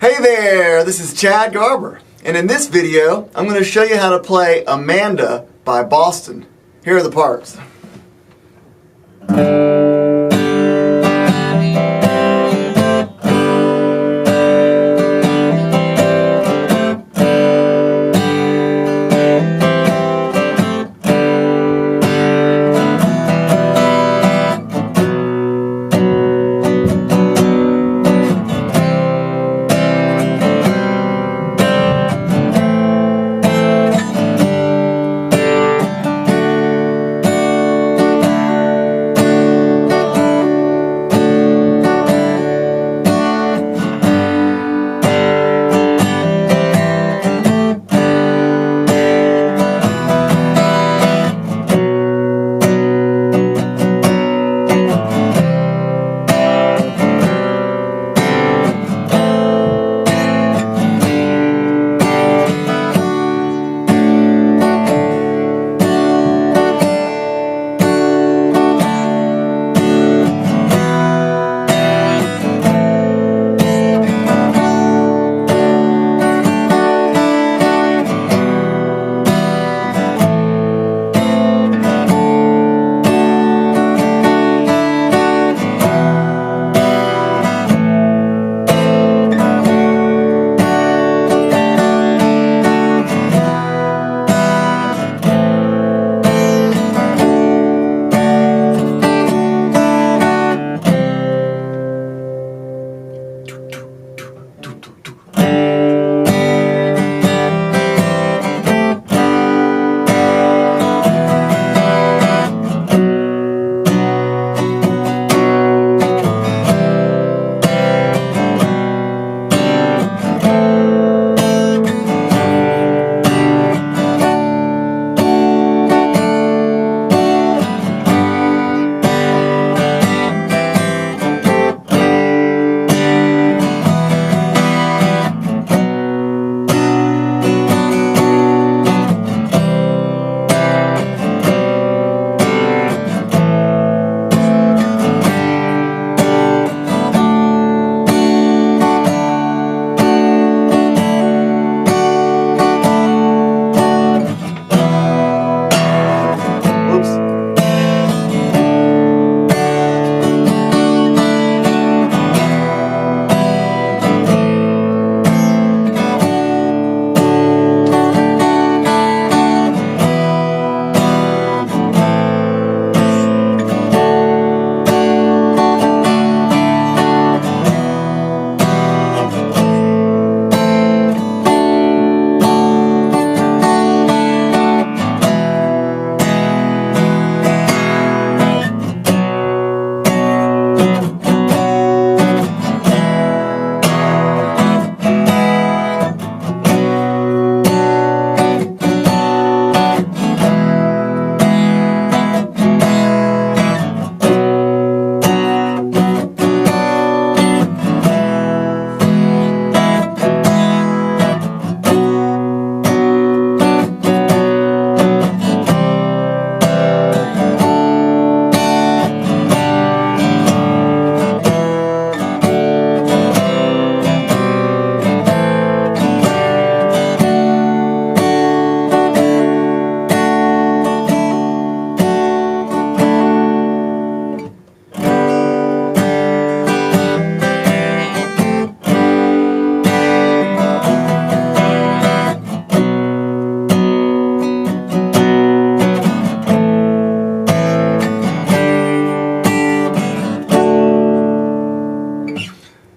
Hey there, this is Chad Garber, and in this video I'm going to show you how to play Amanda by Boston. Here are the parts.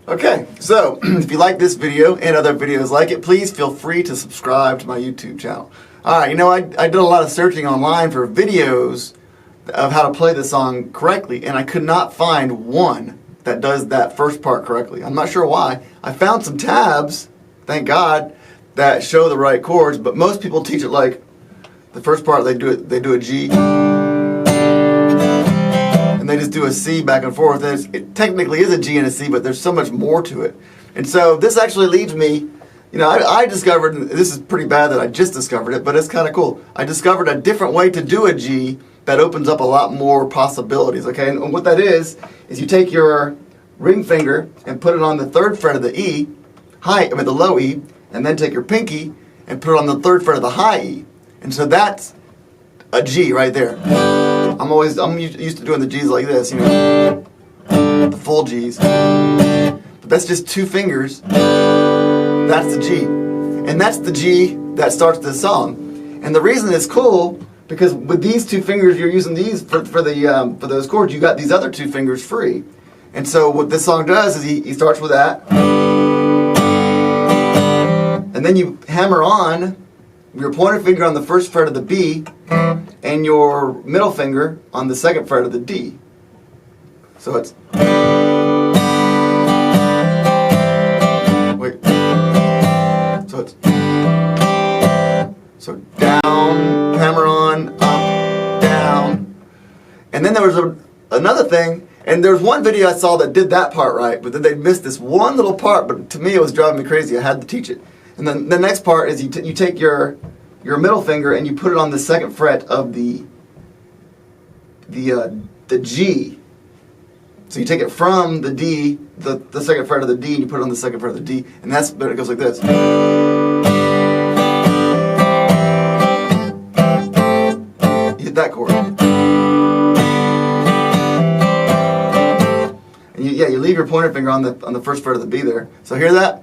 Okay, so if you like this video and other videos like it, please feel free to subscribe to my YouTube channel. Alright, you know, I did a lot of searching online for videos of how to play the song correctly, and I could not find one that does that first part correctly. I'm not sure why. I found some tabs, thank God, that show the right chords, but most people teach it like the first part they do a G, and they just do a C back and forth. And it technically is a G and a C, but there's so much more to it. And so this actually leads me, you know, I discovered, and this is pretty bad that I just discovered it, but it's kind of cool. I discovered a different way to do a G that opens up a lot more possibilities, okay? And what that is you take your ring finger and put it on the 3rd fret of the E, the low E, and then take your pinky and put it on the 3rd fret of the high E. And so that's a G right there. I'm used to doing the G's like this, you know, the full G's. But that's just 2 fingers. That's the G. And that's the G that starts this song. And the reason it's cool, because with these 2 fingers, you're using these for those chords. You got these other 2 fingers free. And so what this song does is he starts with that. And then you hammer on your pointer finger on the 1st fret of the B and your middle finger on the 2nd fret of the D. So it's... Wait. So it's... So down, hammer on, up, down. And then there was another thing, and there's one video I saw that did that part right, but then they missed this one little part, but to me it was driving me crazy. I had to teach it. And then the next part is you take your middle finger and you put it on the 2nd fret of the G. So you take it from the D, the 2nd fret of the D, and you put it on the 2nd fret of the D, and but it goes like this. You hit that chord. And you leave your pointer finger on the 1st fret of the B there. So hear that?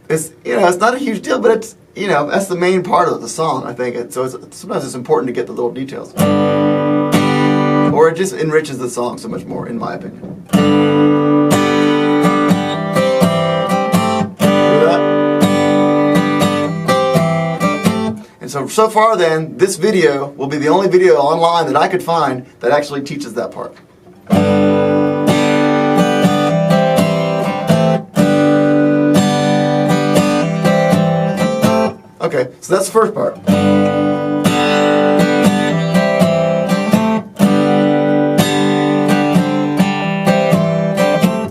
It's, you know, it's not a huge deal, but it's, you know, that's the main part of the song, I think. Sometimes it's important to get the little details. Or it just enriches the song so much more, in my opinion. Hear that? And so far then, this video will be the only video online that I could find that actually teaches that part. Okay, so that's the first part.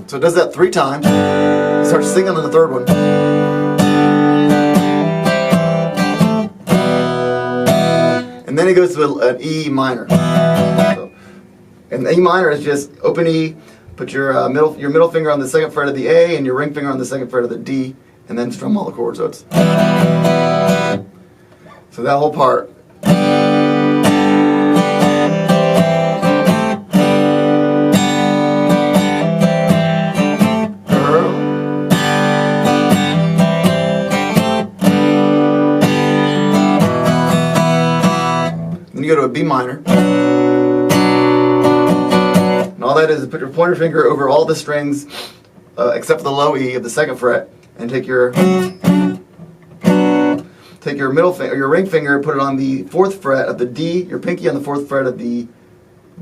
So it does that 3 times. It starts singing on the 3rd one. And then it goes to an E minor. And the E minor is just open E, put your middle finger on the 2nd fret of the A and your ring finger on the 2nd fret of the D, and then strum all the chords. So that whole part. Then you go to a B minor. And all that is put your pointer finger over all the strings except for the low E of the 2nd fret, and take your middle finger, your ring finger, put it on the 4th fret of the D, your pinky on the 4th fret of the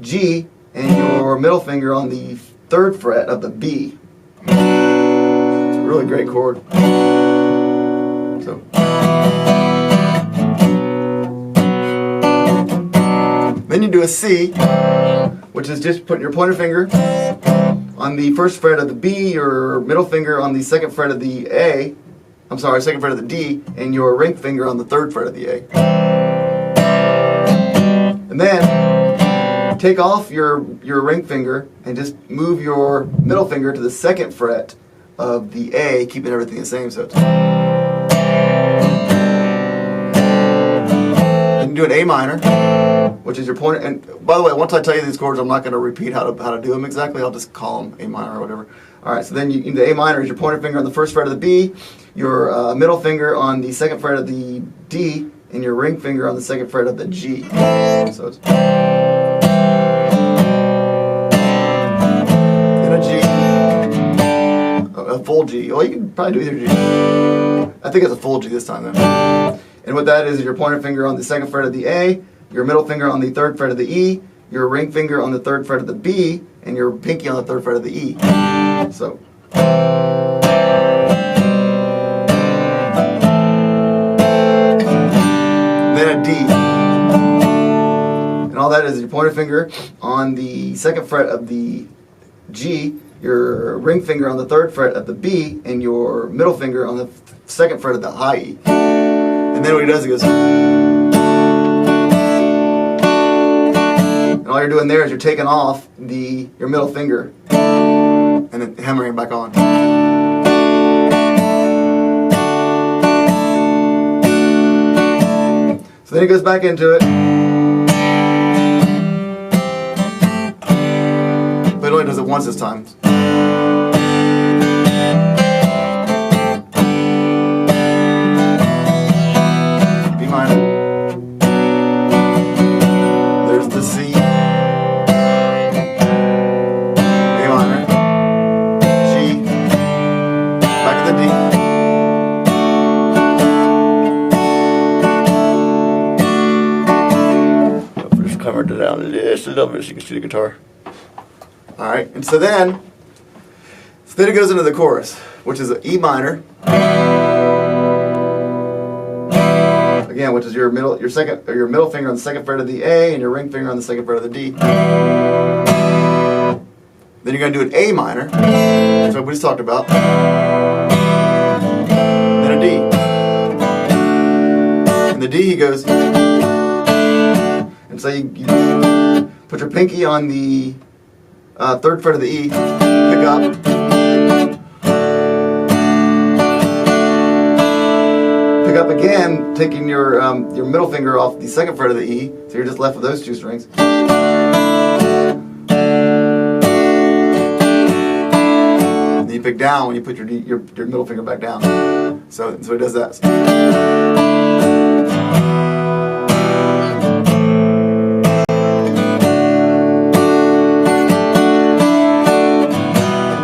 G, and your middle finger on the 3rd fret of the B. It's a really great chord. So. Then you do a C, which is just putting your pointer finger on the 1st fret of the B, your middle finger on the 2nd fret of the A, 2nd fret of the D, and your ring finger on the 3rd fret of the A. And then take off your ring finger and just move your middle finger to the 2nd fret of the A, keeping everything the same. So it's... Then you do an A minor, which is your pointer. And by the way, once I tell you these chords, I'm not going to repeat how to do them exactly. I'll just call them A minor or whatever. All right, so then the A minor is your pointer finger on the 1st fret of the B, your middle finger on the 2nd fret of the D, and your ring finger on the 2nd fret of the G. So it's... And a G. A full G. Oh, you can probably do either G. I think it's a full G this time, though. And what that is your pointer finger on the 2nd fret of the A, your middle finger on the 3rd fret of the E, your ring finger on the 3rd fret of the B, and your pinky on the 3rd fret of the E. So. Then a D. And all that is your pointer finger on the 2nd fret of the G, your ring finger on the 3rd fret of the B, and your middle finger on the 2nd fret of the high E. And then what he does, he goes... And all you're doing there is you're taking off your middle finger and then hammering it back on. Then he goes back into it. But it only does it once this time. B minor. There's the C. A minor. G. Back to the D. Covered it down just a little bit so you can see the guitar. Alright, and so then it goes into the chorus, which is an E minor. Again, which is your middle finger on the second fret of the A and your ring finger on the second fret of the D. Then you're going to do an A minor, that's what we just talked about. Then a D. And the D he goes. So you put your pinky on the third fret of the E, pick up again, taking your middle finger off the second fret of the E, so you're just left with those two strings. And then you pick down when you put your middle finger back down. So he does that.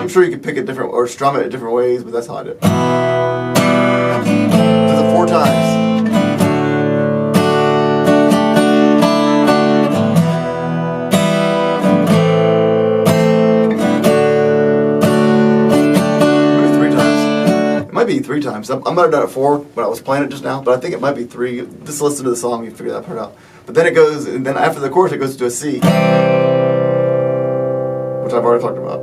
Sure you can pick it different or strum it different ways, but that's how I do it. Does it 4 times. Maybe 3 times. It might be 3 times. I might have done it 4 when I was playing it just now, but I think it might be 3. Just listen to the song, you figure that part out. But then it goes, and then after the chorus, it goes to a C, which I've already talked about.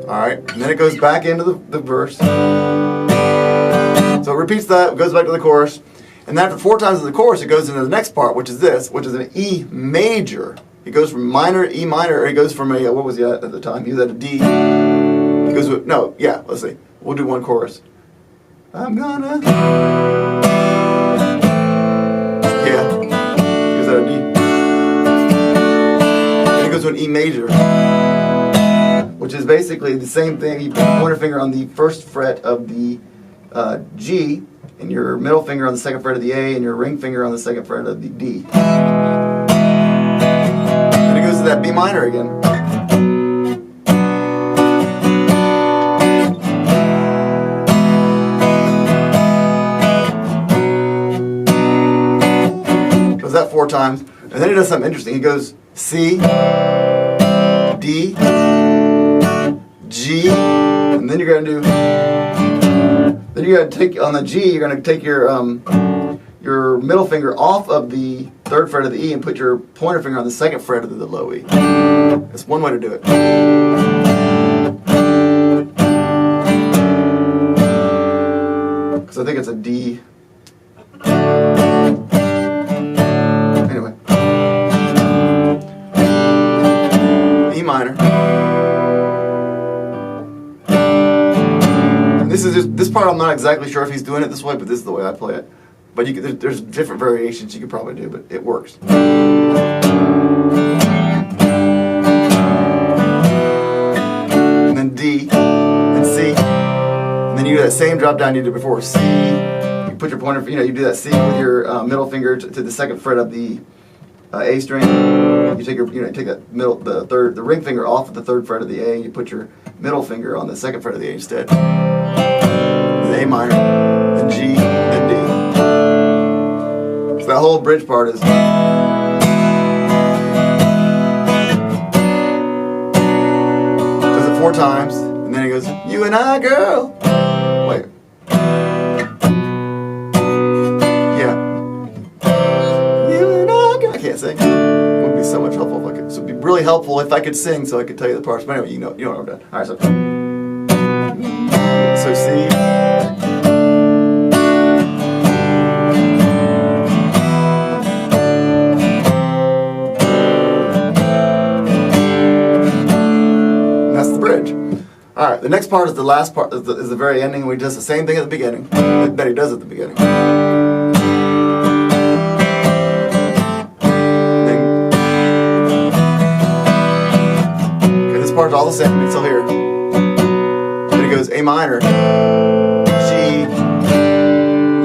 Alright, and then it goes back into the verse. So it repeats that, goes back to the chorus. And then after 4 times in the chorus, it goes into the next part, which is this, which is an E major. It goes from minor, E minor, or it goes from a, what was he at the time? He was at a D. It goes with, no, yeah, let's see. We'll do one chorus. I'm gonna. Yeah, he goes at a D. And it goes to an E major, which is basically the same thing. You put your pointer finger on the first fret of the G, and your middle finger on the second fret of the A, and your ring finger on the second fret of the D. Then it goes to that B minor again. Does that 4 times, and then he does something interesting. He goes C, D, G, and then you're going to do. Then you're going to take on the G. You're going to take your middle finger off of the third fret of the E and put your pointer finger on the second fret of the low E. That's one way to do it. Because I think it's a D. Anyway, E minor. This part I'm not exactly sure if he's doing it this way, but this is the way I play it. But there's different variations you could probably do, but it works. And then D, and C, and then you do that same drop down you did before. C, you put your pointer, you do that C with your middle finger to the second fret of the A string. You take take that the ring finger off of the third fret of the A, and you put your middle finger on the second fret of the A instead. Then A minor, then G, then D. So that whole bridge part is. Does it 4 times, and then he goes, "You and I, girl." Wait. Yeah. You and I, girl. I can't sing. It would be so much helpful if I could. So it'd be really helpful if I could sing, so I could tell you the parts. But anyway, you know what I'm doing. All right, so C. Alright, the next part is the last part, is the very ending, and we does the same thing at the beginning that he does at the beginning. This part's all the same. It's still here. Then it goes A minor, G,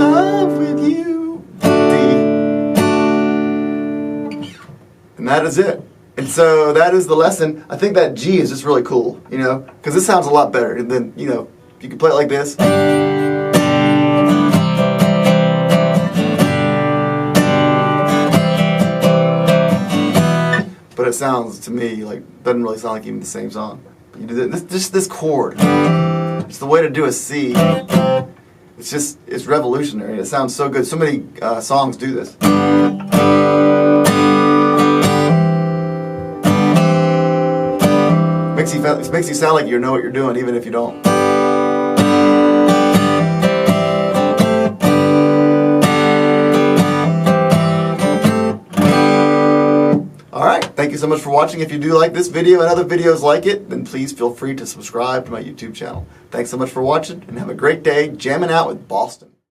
love with you, D, and that is it. And so that is the lesson. I think that G is just really cool, you know, because this sounds a lot better than, you know, you can play it like this. But it sounds to me like, doesn't really sound like even the same song. But you do this chord. It's the way to do a C. It's revolutionary. It sounds so good. So many songs do this. It makes you sound like you know what you're doing, even if you don't. Alright, thank you so much for watching. If you do like this video and other videos like it, then please feel free to subscribe to my YouTube channel. Thanks so much for watching, and have a great day jamming out with Boston.